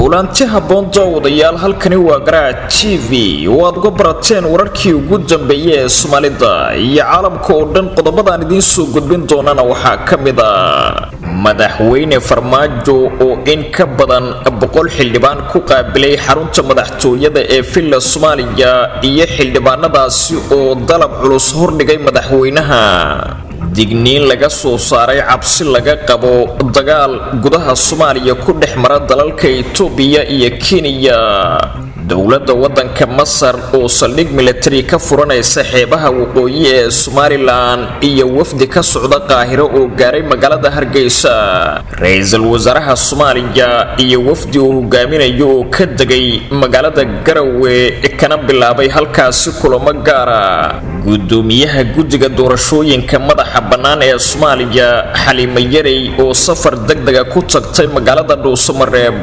kulanti habboon daawadayaal halkani waa Garaac TV waad uga barateen wararkii ugu dambeeyay ee Soomaalida iyo caalamka oo dhan qodobadaan idin soo gudbin doonana waxaa kamid ah madaxweyne Farmaajo oo in ka badan 100 xildhibaan ku qaabilay xarunta madaxtooyada ee Villa Soomaaliya iyo xildhibaanadaasi oo dalab culus hordhigay madaxweynaha digniin laga soo saaray cabsi laga qabo dagaal gudaha Soomaaliya ku dhexmara dalalka Itoobiya iyo Kenya dawladda wadanka Masar oo saldhig military ka furanaysa xeebaha waqooyi ee Somaliland iyo wafdi ka socda Qaahiro oo gaaray magaalada Hargeysa ra'iisul wasaaraha Soomaaliya iyo wafdi uu hogaaminayo oo ka degay magaalada Garowe kana bilaabay halkaasi kulamo gaar ah gudoomiyaha guddiga doorashooyinka madaxa bannaan ee Soomaaliya Xaliimo Yarey oo safar degdeg ah ku tagtay magaalada Dhuusamareeb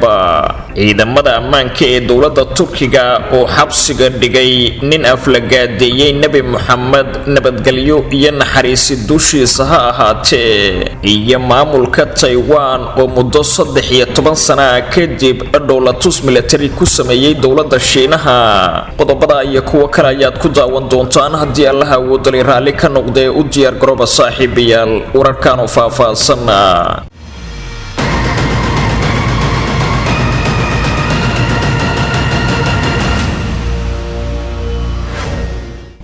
ciidamada ammaanka ee dawladda Turkiga oo xabsiga dhigay nin aflagaadeeyay Nabi Muhammad nabadgelyo iyo naxariis dushiisa ha ahaatee iyo maamulka Taiwan oo muddo 13 sano kadib dowlatus military ku sameeyay dawladda Shiinaha qodobada iyo kuwa kale ayaad ku daawan doontaan haddii Allah uu dalay raali ka noqday u diyaar garooba saaxiibayaal wararkan oo faahfaahsan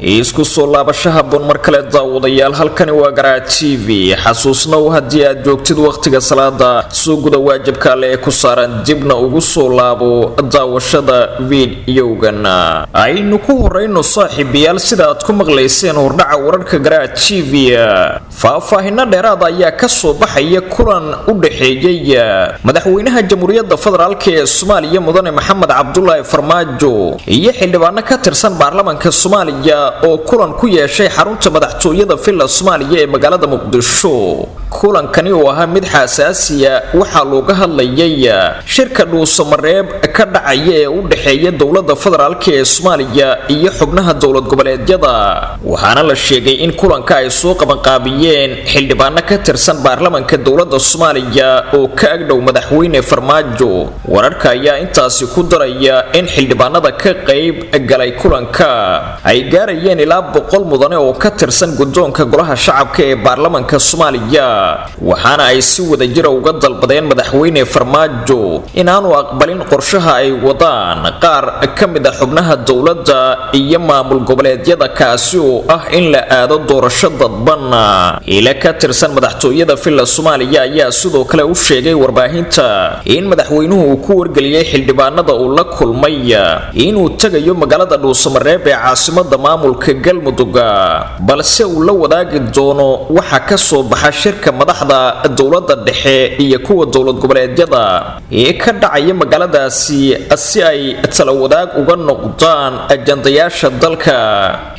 isku soo laabashaha bon mar kale daawadayaal halkani waa Garaac TV xasuusnow haddii aad joogtid waqtiga salaada soo guda waajibka ee ku saaran dibna ugu soo laabo daawashada video-gana aynu ku horeyno saaxiibayaal sida aad ku maqlayseen hordhaca wararka Garaac TV faahfaahinna dheeraad ayaa ka soo baxaya kulan u dhaxeeyay madaxweynaha Jamhuuriyadda Federaalka ee Soomaaliya Mudane Maxamed Cabdullaahi Farmaajo iyo xildhibaano ka tirsan baarlamaanka Soomaaliya oo kulan ku yeeshay xarunta madaxtooyada Villa Soomaaliya ee magaalada Muqdisho kulankani oo ahaa mid xasaasi ah waxa looga hadlayay shirka Dhuusamareeb ka dhacay ee u dhaxeeya dawladda federaalka ee Soomaaliya iyo xubnaha dawlad goboleedyada waxaana la sheegay in kulanka ay soo qaban qaabiyeen xildhibaano ka tirsan baarlamaanka dawladda Soomaaliya oo ka agdhow madaxweyne Farmaajo wararka ayaa intaasi ku daraya in xildhibaanada ka qayb galay kulanka ay gaarayeen ilaa 100 mudane oo ka tirsan guddoonka golaha shacabka ee baarlamaanka Soomaaliya waxaana ay si wada jir uga dalbadeen madaxweyne Farmaajo inaanu aqbalin qorshaha ay wadaan qaar ka mid ah xubnaha dawladda iyo maamul goboleedyada kaasi oo ah in la aado doorasho dadban ila ka tirsan madaxtooyada Villa Soomaaliya ayaa sidoo kale u sheegay warbaahinta in madaxweynuhu uu ku wargeliyay xildhibaanada uu la kulmay inuu tagayo magaalada Dhuusamareeb ee caasimada maamulka Galmudug balse uu la wadaagi doono waxa ka soo baxa shirka madaxda dawladda dhexe iyo kuwa dawlad goboleedyada ee ka dhacaya magaaladaasi si ay tala wadaag uga noqdaan ajandayaasha dalka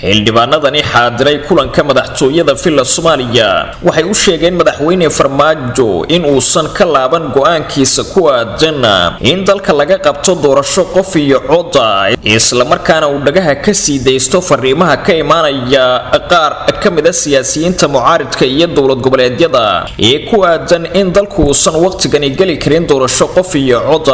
xildhibaanadani xaadiray kulanka madaxtooyada Villa Soomaaliya waxay u sheegeen madaxweyne Farmaajo in uusan ka laaban go'aankiisa ku aadan in dalka laga qabto doorasho qof iyo cod isla markaana uu dhagaha ka sii deysto fariimaha ka imaanaya qaar ka mid ah siyaasiyiinta mucaaridka iyo dawlad goboleedyada ee ku aadan in dalku uusan waqtigan gali karin doorasho qof iyo cod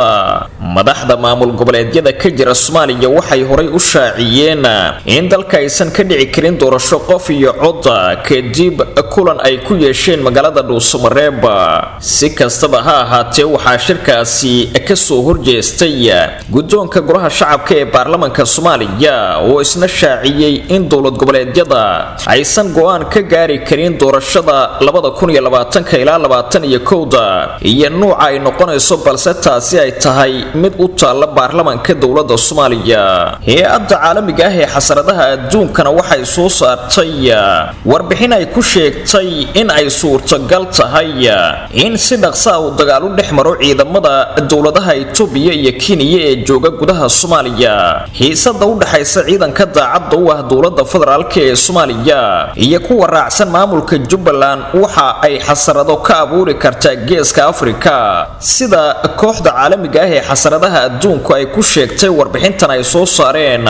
madaxda maamul goboleedyada ka jira Soomaaliya waxay horay u shaaciyeen in dalka aysan ka dhici karin doorasho qof iyo cod kadib kulan ay ku yeesheen magaalada Dhuusamareeb si kastaba ha ahaatee waxaa shirkaasi ka soo horjeestay guddoonka golaha shacabka ee baarlamaanka Soomaaliya oo isna shaaciyay in dawlad goboleedyada aysan go'aan ka gaari karin doorashada 2020 ilaa 2021 iyo nooca ay noqonayso balse taasi ay tahay mid u taala baarlamaanka dawladda Soomaaliya hay'adda caalamiga ah ee xasaradaha adduunkana waxay soo saartay warbixin ay ku sheegtay in ay suurtagal tahay in si dhaqso ah uu dagaal u dhexmaro ciidamada dawladaha Itoobiya iyo Kenya ee jooga gudaha Soomaaliya hiisada u dhaxaysa ciidanka daacadda u ah dawladda federaalka ee Soomaaliya iyo kuwa raacsan maamulka Jubbaland waxa ay xasarado ka abuuri kartaa geeska Afrika sida kooxda caalamiga ah ee xasaradaha adduunku ay ku sheegtay warbixintan ay soo saareen.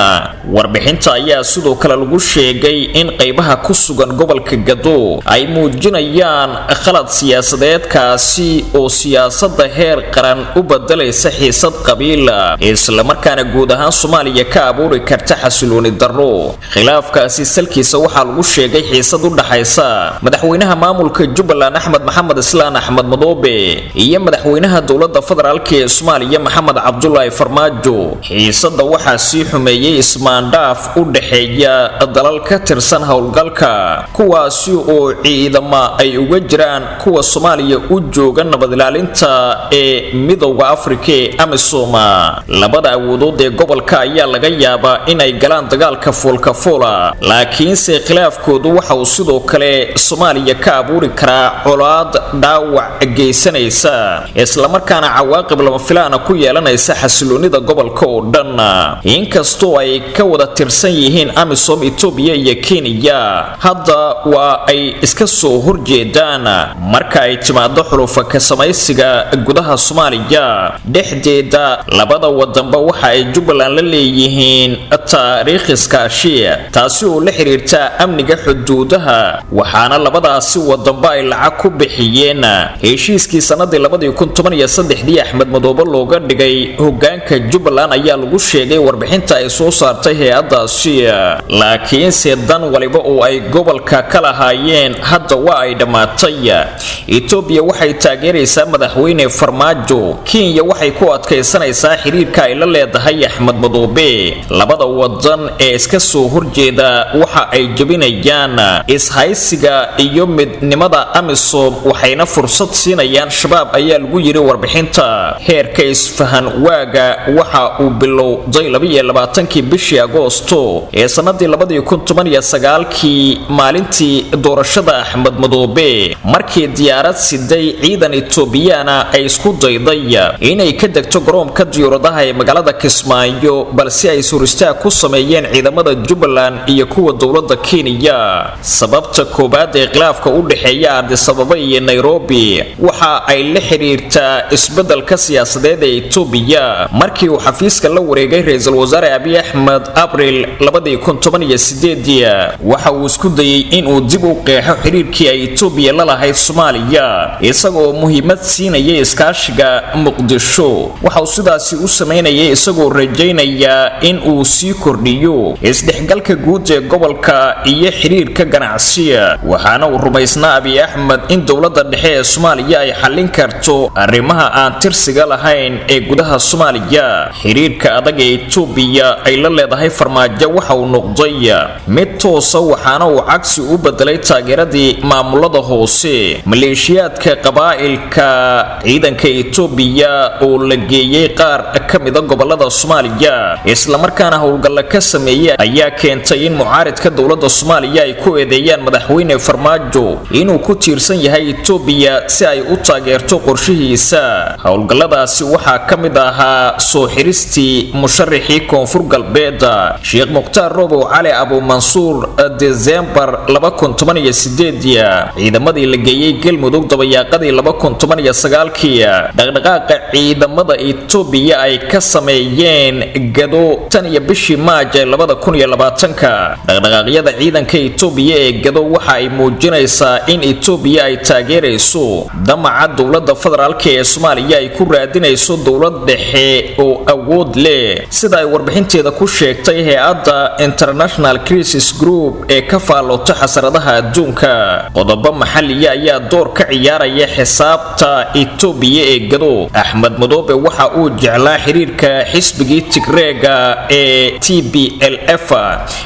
Warbixinta ayaa sidoo kale lagu sheegay in qaybaha ku sugan gobolka Gado ay muujinayaan khalad siyaasadeed kaasi oo siyaasadda heer qaran u bedelaysa xiisad qabiil isla markaana guud ahaan Soomaaliya ka abuuri karta xasilooni darro. khilaafkaasi salkiisa waxaa lagu sheegay xiisad u dhaxaysa madaxweynaha maamulka Jubbaland Axmed Maxamed Islaan Axmed Madoobe iyo madaxweynaha dowladda federaalka ee Soomaaliya Maxamed Cabdullaahi Farmaajo. xiisadda waxaa sii xumeeyay ismaandhaaf u dhaxeeya dalal ka tirsan howlgalka kuwaasi oo ciidama ay uga jiraan kuwa Soomaaliya u jooga nabad ilaalinta ee midowga Afrika ee AMISOM. labada awoodood ee gobolka ayaa laga yaabaa inay galaan dagaalka foolka-foola, laakiinse khilaafkoodu waxa uu sidoo kale Soomaaliya ka abuuri karaa colaad dhaawac geysanaysa isla markaana cawaaqib lama filaan ku yeelanaysa xasiloonida gobolka oo dhan. inkastoo ay ka wada tirsan yihiin AMISOM, Itoobiya iyo Kenya, hadda waa ay iska soo horjeedaan marka ay timaado xulufa ka samaysiga gudaha Soomaaliya dhexdeeda. labada wadanba waxa ay Jubbaland la leeyihiin taariikh iskaashi taasi oo la xiriirta amniga xuduudaha, waxaana labadaasi wadanba ay lacag ku bixiyeen heshiiskii sanadii 2013 Axmed Madoobe looga dhigay hogaanka Jubbaland ayaa lagu sheegay warbixinta ay soo saartay hay'adaasi. laakiinse dan waliba oo ay gobolka ka lahaayeen hadda waa ay dhamaatay. Itoobiya waxay taageeraysaa madaxweyne Farmaajo, Kenya waxay ku adkaysanaysaa xiriirka ay la leedahay Axmed Madoobe. labada wadan ee iska soo horjeeda waxa ay jabinayaan ishaysiga iyo midnimada AMISOM waxayna fursad siinayaan shabaab ayaa lagu yiri warbixinta. heerka isfahan waaga waxa uu bilowday 22 bishii Agoosto ee sanadii 2019 maalintii doorashada Axmed Madoobe markii diyaarad siday ciidan Itoobiyana ay isku dayday inay ka degto garoonka diyaaradaha ee magaalada Kismaayo, balse ay suristaa ku sameeyeen ciidamada Jubbaland iyo kuwa dowladda Kenya. sababta koobaad ee khilaafka u dhaxeeya Addis Ababa iyo Nairobi waxa ay la xiriirtaa isbedelka siyaasadeed ee Itoobiya markii uu xafiiska la wareegay ra'iisul wasaare Abiy Ahmed Abriil 2018. waxa uu isku dayay in uu dib u qeexo xiriirkii ay Itoobiya la lahayd Soomaaliya isagoo muhiimad siinaya iskaashiga Muqdisho. waxa uu sidaasi u sameynayay isagoo rajaynaya in uu sii kordhiyo isdhexgalka guud ee gobolka iyo xiriirka ganacsiga, waxaana uu rumaysnaa Abiy Ahmed in dowladda dhexe ee Soomaaliya ay xallin karto arrimaha aan tirsiga lahayn ee gudaha Soomaaliya. xiriirka adag ee Itoobiya ay la leedahay Farmaajo waxa uu noqday mid toosa, waxaana uu cagsi u bedelay taageeradii maamulada hoose. maleeshiyaadka qabaa'ilka ciidanka Itoobiya oo la geeyay qaar ka mid ah gobolada Soomaaliya isla markaana howlgalla ka sameeyay ayaa keentay in mucaaridka dowladda Soomaaliya ay ku eedeeyaan madaxweyne Farmaajo inuu ku tiirsan yahay Itoobiya si ay u taageerto qorshihiisa. howlgalladaasi waxaa ka mid ahaa soo xiristii musharaxii Koonfur Galbeed Sheekh Mukhtaar Robow Cali Abu Mansuur December 2018, ciidamadii la geeyay Galmudug dabayaaqadii 2019, dhaqdhaqaaqa ciidamada Itoobiya ay ka sameeyeen Gado tan iyo bishii Maaj 2020. dhaqdhaqaaqyada ciidanka Itoobiya ee Gado waxa ay muujinaysaa in Itoobiya ay taageerayso damaca dowladda federaalka ee Soomaaliya ay ku raadinayso dowlad dhexe oo awood leh, sida ay warbixinteeda ku sheegtay hay'adda International Crisis Group ee ka faallooto xasaradaha adduunka. qodobo maxalli ayaa door ka ciyaaraya xisaabta Itoobiya ee Gado. Axmed Madoobe waxa uu jeclaa xiriirka xisbigii Tigreega ee TPLF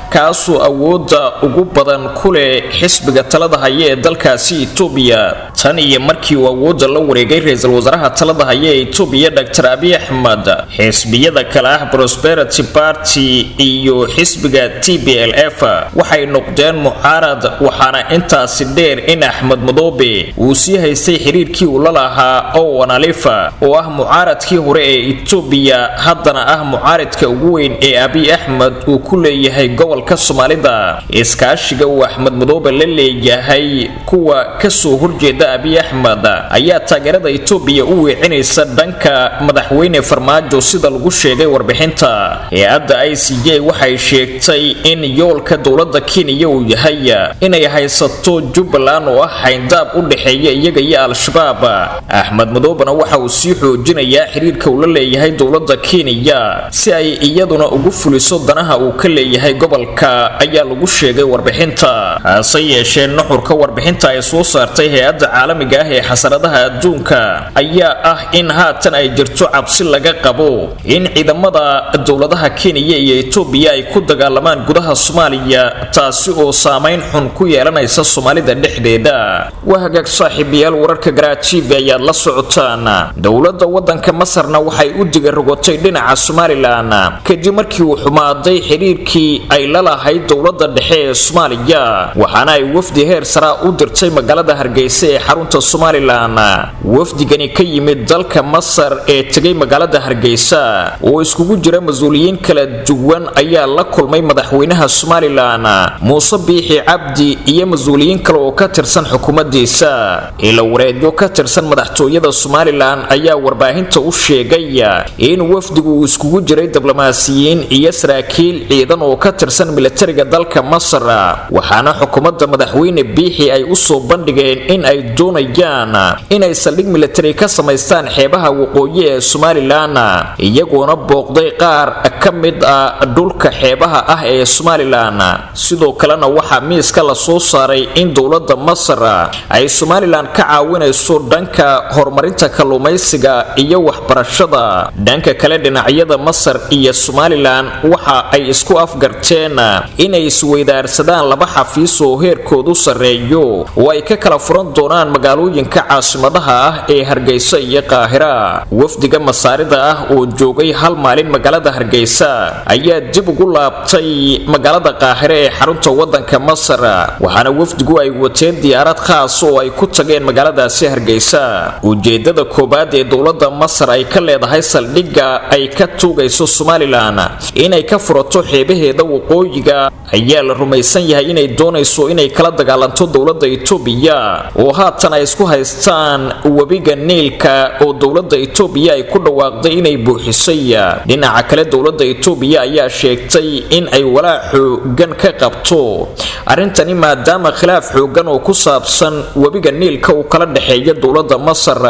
kaasoo awoodda ugu badan ku leh xisbiga talada haya ee dalkaasi Itoobiya. tan iyo markii uu awoodda la wareegay ra'iisul wasaaraha talada haya ee Itoobiya Dr. Abiy Ahmed, xisbiyada kale ah Prosperity Party iyo xisbiga TPLF waxay noqdeen mucaarad, waxaana intaasi dheer in Axmed Madoobe uu sii haystay xiriirkii uu la lahaa Owen Alifa oo ah mucaaradkii hore ee Itoobiya haddana ah mucaaradka ugu weyn ee Abiy Ahmed uu ku leeyahay gobolka Soomaalida. iskaashiga uu Axmed Madoobe la leeyahay kuwa ka soo horjeeda Abiy Ahmed ayaa taageerada Itoobiya u weecinaysa dhanka madaxweyne farmaajo sida lagu sheegay warbixinta. Hay-adda ICJ waxay sheegtay in yoolka dowladda Kenya uu yahay inay haysato Jubbaland oo ah xayndaab u dhaxeeya iyaga iyo Al-Shabaab. Axmed Madoobana waxa uu sii xoojinayaa xiriirka uu la leeyahay dowladda Kenya si ay iyaduna ugu fuliso danaha uu ka leeyahay gobolka ayaa lagu sheegay warbixinta. hase yeeshee nuxurka warbixinta ay soo saartay hay-adda caalamiga ah ee xasaradaha adduunka ayaa ah in haatan ay jirto cabsi laga qabo in ciidamada dowladaha Kenya iyo Ethiopia ay ku dagaalamaan gudaha Soomaaliya taasi oo saameyn xun ku yeelanaysa Soomaalida dhexdeeda. Wahagaag saaxiibayaal wararka TV ayaa la socotaan. Dowladda wadanka Masarna waxay u digarogotay dhinaca Somaliland kadib markii uu xumaaday xiriirkii ay la lahayd dowladda dhexe ee Soomaaliya, waxaana ay wafdi heer sare u dirtay magaalada Hargeysa ee xarunta Somaliland. wafdigani ka yimid dalka Masar ee tagay magaalada Hargeysa oo iskugu jira mas'uuliyiin kala duwan ayaa la kulmay madaxweynaha Somaliland Muuse Biixi Cabdi iyo mas'uuliyiin kale oo ka tirsan xukuumaddiisa. ila wareedyo ka tirsan madaxtooyada Somaliland ayaa warbaahinta u sheegay in wafdigu uu iskugu jiray diblomaasiyiin iyo saraakiil ciidan oo ka tirsan militariga dalka Masar, waxaana xukuumadda madaxweyne Biixi ay u soo bandhigeen in ay doonayaan inay saldhig militari ka samaystaan xeebaha waqooyi ee Somaliland, iyagoona booqday qaar ka mid ah dhulka xeebaha ah ee Somaliland. sidoo kalena waxa miiska la soo saaray in dowladda Masar ay Somaliland ka caawinayso dhanka horumarinta kalluumaysiga iyo waxbarashada. dhanka kale dhinacyada Masar iyo Somaliland waxa ay isku afgarteen inay isweydaarsadaan laba xafiis oo heerkoodu sareeyo oo ay ka kala furan doonaan magaalooyinka caasimadaha ah ee Hargeysa iyo Qaahira. wafdiga Masaarida ah oo joogay hal maalin magaalada Hargeysa ayaa dib ugu laabtay magaalada Qaahira ee xarunta wadanka Masar, waxaana wafdigu ay wateen diyaarad khaas oo ay ku tageen magaaladaasi Hargeysa. ujeedada koobaad ee dowladda Masar ay ka leedahay saldhigga ay ka tuugayso Somaliland inay ka furato xeebaheeda waqooyiga ayaa la rumaysan yahay inay doonayso inay kala dagaalanto dowladda Ethiopia oo haatan ay isku haystaan webiga Niilka oo dowladda Ethiopia ay ku dhawaaqday inay buuxisay. dhinaca kale dowladda Ethiopia ayaa sheegtay in ay walaac xoogan ka qabto arintani maadaama khilaaf xoogan oo ku saabsan webiga Niilka uu kala dhaxeeyo dowladda Masar.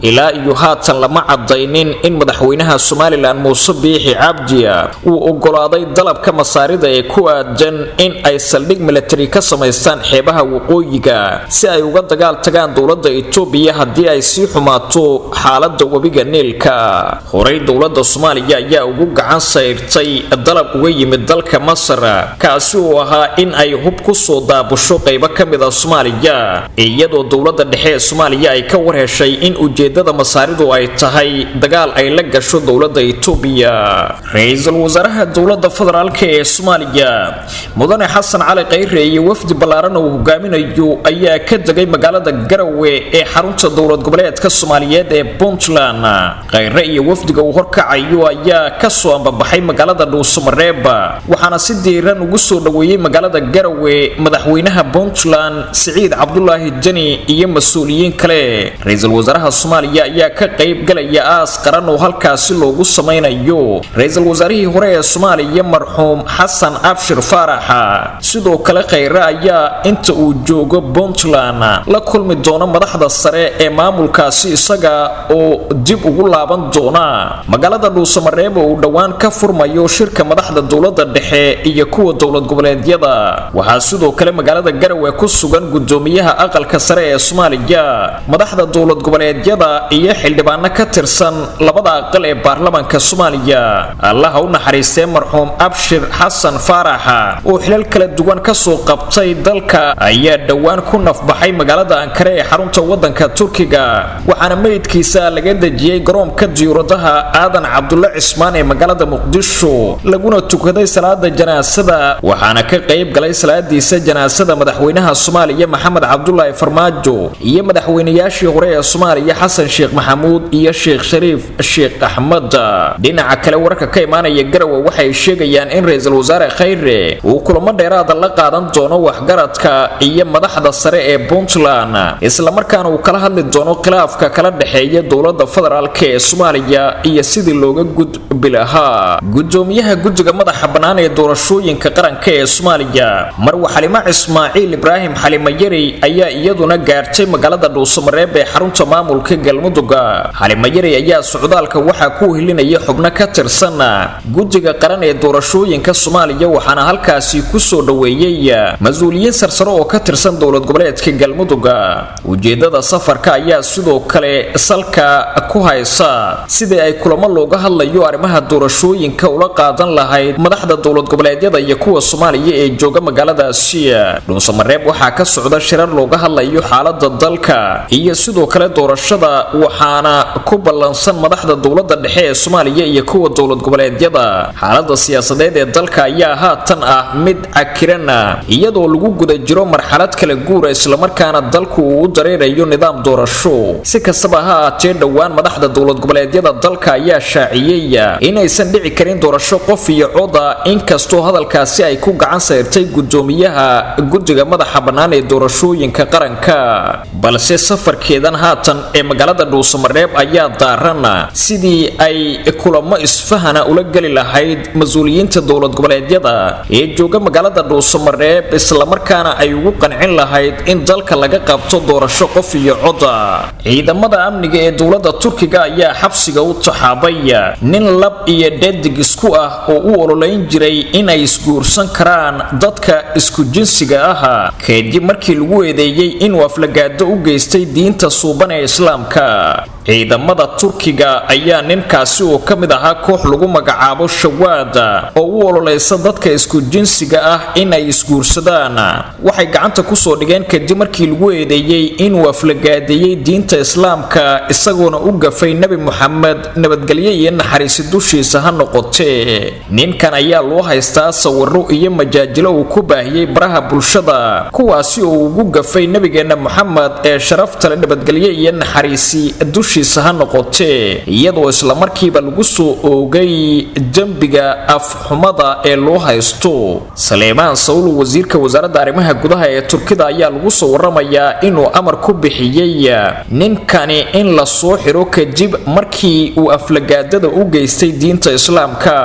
ilaa iyo haatan lama cadaynin in madaxweynaha Somaliland Muuse Biixi Cabdi uu ogolaaday dalabka Masaarida ee ku aadan in ay saldhig militari ka samaystaan xeebaha waqooyiga si ay uga dagaal tagaan dowladda Ethiopia haddii ay sii xumaato xaaladda webiga Niilka. horay dowladda Soomaaliya ayaa ugu gacan sayrtay dalab uga yimid dalka Masar kaasi oo ahaa in ay hub ku soo daabusho qaybo ka mid ah Soomaaliya, iyadoo dowladda dhexe ee Soomaaliya ay ka warheshay in ujeedada Masaaridu ay tahay dagaal ay la gasho dowladda Ethiopia. ra'iisul wasaaraha dowladda federaalka ee Soomaaliya Mudane Xasan Cali Khayre iyo wafdi ballaaran oo hogaaminayo ayaa ka degay magaalada Garowe ee xarunta dowlad goboleedka Soomaaliyeed ee Puntland. Khayre iyo wafdiga uu horkacayo ayaa ka soo ambabaxay magaalada Dhuusamareeb, waxaana si diiran ugu soo dhaweeyay magaalada Garowe madaxweynaha Puntland Siciid Cabdullaahi Deni iyo mas'uuliyiin kale. ra'iisul wasaaraha Soomaaliya ayaa ka qayb galaya aas qaran oo halkaasi loogu sameynayo ra'iisul wasaarihii hore ee Soomaaliya marxuum Xasan Abshir Faarax. sidoo kale Khayre ayaa inta uu joogo Puntland la kulmi doona madaxda sare ee maamulkaasi isaga oo dib ugu laaban doona magaalada Dhuusamareeb oo dhawaan ka furmayo shirka madaxda dowladda dhexe iyo kuwa dowlad goboleedyada. waxaa sidoo kale magaalada Garowe ku sugan gudoomiyaha aqalka sare ee Soomaaliya, madaxda dowlad goboleedyada iyo xildhibaano ka tirsan labada aqal ee baarlamaanka Soomaaliya. allaha u naxariistay marxuum Abshir Xasan Faarax oo xilal kala duwan ka soo qabtay dalka ayaa dhawaan ku nafbaxay magaalada Ankara ee xarunta wadanka Turkiga, waxaana meydkiisa laga dejiyay garoonka diyaaradaha Aadan Cabdulle Cismaan ee magaalada Muqdisho laguna tukaday salaada janaasada. waxaana ka qayb galay salaadiisa janaasada madaxweynaha Soomaaliya Maxamed Cabdullaahi Farmaajo iyo madaxweynayaashii hore ee Soomaaliya Xasan Sheekh Maxamuud iyo Sheekh Shariif Sheekh Axmed. dhinaca kale wararka ka imaanaya Garowe waxay sheegayaan in ra'iisul wasaare Khayre uu kulamo dheeraad la qaadan doono waxgaradka iyo madaxda sare ee Puntland, isla markaana uu kala hadli doono khilaafka kala dhaxeeya dowladda federaalka ee ee Soomaaliya iyo sidii looga gudbi lahaa. Gudoomiyaha guddiga madaxa bannaan ee doorashooyinka qaranka ee Soomaaliya Marwa Xalima Ismaaciil Ibraahim Xalima Yari ayaa iyaduna gaartay magaalada Dhuusamareeb ee xarunta maamulka Galmudug. Xalima Yari ayaa socdaalka waxa ku helinaya xubno ka tirsan guddiga qaran ee doorashooyinka Soomaaliya waxaana halkaasi ku soo dhaweeyay mas'uuliyiin sarsare oo ka tirsan dowlad goboleedka Galmudug. ujeedada safarka ayaa sidoo kale salka ku haysa sidii ay kulamo looga hadlayo arrimaha doorashooyinka ula qaadan lahayd madaxda dowlad goboleedyada iyo kuwa Soomaaliya ee jooga magaaladaasi. Dhuusamareeb waxaa ka socda shirar looga hadlayo xaaladda dalka iyo sidoo kale doorashada waxaana ku ballansan madaxda dowladda dhexe ee Soomaaliya iyo kuwa dowlad goboleedyada. xaaladda siyaasadeed ee dalka ayaa haatan mid cakiran iyadoo lagu guda jiro marxalad kala guur isla markaana dalku uu dareerayo nidaam doorasho. si kastaba ha ahaatee dhowaan madaxda dowlad goboleedyada dalka ayaa shaaciyay inaysan dhici karin doorasho qof iyo cod inkastoo hadalkaasi ay ku gacan sayrtay gudoomiyaha guddiga madaxa bannaan ee doorashooyinka qaranka. balse safarkeedan haatan ee magaalada Dhuusamareeb ayaa daaran sidii ay kulamo isfahana ula gali lahayd mas'uuliyiinta dowlad goboleedyada ee jooga magaalada Dhuusamareeb isla markaana ay ugu qancin lahayd in dalka laga qabto doorasho qof iyo cod. ciidamada amniga ee dowladda Turkiga ayaa xabsiga u taxaabay nin lab iyo dhadig isku oo u ololeyn jiray in ay isguursan karaan dadka isku jinsiga kadib markii lagu eedeeyay inuu aflagaado u geystay diinta suuban ee Islaamka. ciidamada Turkiga ayaa ninkaasi oo ka mid ahaa koox lagu magacaabo Shawaad oo u ololeysa dadka isku jinsiga in ay isguursadaan waxay gacanta ku soo dhigeen kadib markii lagu eedeeyay inuu aflagaadeeyay diinta Islaamka isagoona u gafay Nabi Muhammad nabadgelyo iyo naxariis dushiisa ha noqotee. ninkan ayaa loo haystaa sawirro iyo majaajilo uu ku baahiyay baraha bulshada kuwaasi oo ugu gafay nabigeena Muhammad ee sharafta leh nabadgelyo iyo naxariisi dushiisa ha noqotee iyadoo isla markiiba lagu soo oogay dambiga afxumada ee loo haysto. Saleemaan Sawlu wasiirka wasaaradda arrimaha gudaha ee Turkida ayaa lagu soo waramayaa inuu amar ku bixiyay ninkani in la soo xiro kadib markii uu aflagaadada u geystay diinta Islaamka.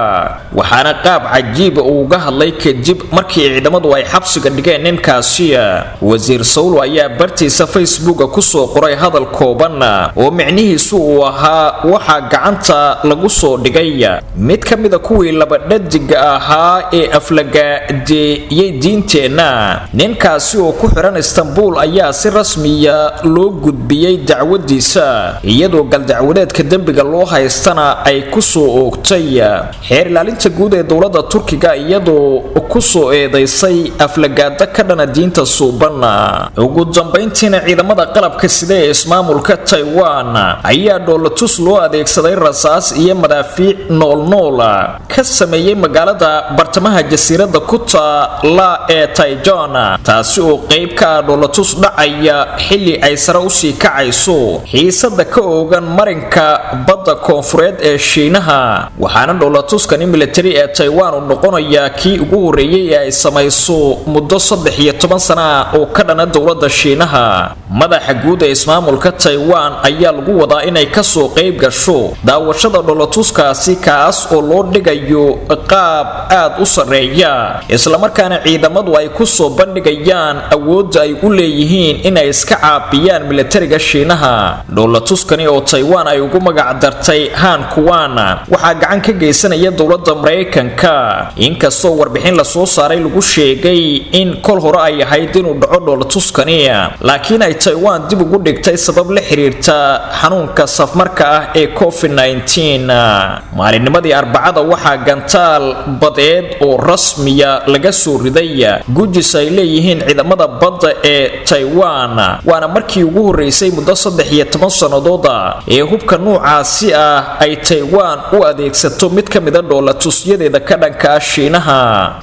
waxaana qaab cajiib uga hadlay kadib markii ciidamadu ay xabsiga dhigeen ninkaasi. wasiir Sawlu ayaa bartiisa Facebook ku soo qoray hadal kooban oo micnihiisu uu ahaa waxa gacanta lagu soo dhigay mid ka mid ah kuwii laba dhadig ahaa ee aflagaadeeyay diinteena. ninkaasi oo ku xiran Istanbul ayaa si rasmi loo gudbiyay dacwadiisa iyadoo galdacwadeedka dambiga loo haystana ay ku soo oogtay xeer ilaalinta guud ee dowladda Turkiga iyadoo ku soo eedeysay aflagaada ka dhana diinta suuban. ugu dambeyntiina ciidamada qalabka sida ee ismaamulka Taiwan ayaa dhoolatus loo adeegsaday rasaas iyo madaafiic nool ka sameeyay magaalada bartamaha jasiiradda ku taala ee Taiwan taasi oo qayb ka ah dhoolatus dhacaya xilli ay sare u sii kacayso xiisada ka oogan marinka badda koonfureed ee Shiinaha. waxaana dhoolatuskani military ee Taiwan u noqonaya kii ugu horeeyay ee ay samayso muddo 13 sano oo ka dhana dowladda Shiinaha. madaxa guud ee ismaamulka Taiwan ayaa lagu wadaa inay ka soo qayb gasho daawashada dhoolatuskaasi kaas oo loo dhigayo qaab aad u sareeya isla markaana ciidamadu ay ku soo bandhigayaan awoodda ay u leeyihiin inay iska caabiyaan militariga Shiinaha. dhoolatuskani oo Taiwan ay ugu magac dartay Han Kuan waxaa gacan ka geysanaya dowladda Mareykanka inkastoo warbixin la soo saaray lagu sheegay in kol hore ay ahayd inuu dhaco dhoolatuskani laakiin ay Taiwan dib ugu dhigtay sabab la xiriirta xanuunka safmarka ee COVID-19. maalinnimadii Arbacada waxaa gantaal badeed oo rasmiya laga soo riday gujis ay leeyihiin ciidamada badda ee Taiwan waana markii ugu horeysay muddo 13 sanadood ee hubka noocaasi ay Taiwan u adeegsato mid ka mid ah dhoolatusyadeeda ka dhanka Shiinaha.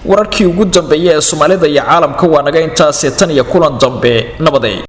wararkii ugu dambeeyay ee Soomaalida iyo caalamka waa naga intaas tan iyo kulan dambe nabadeed.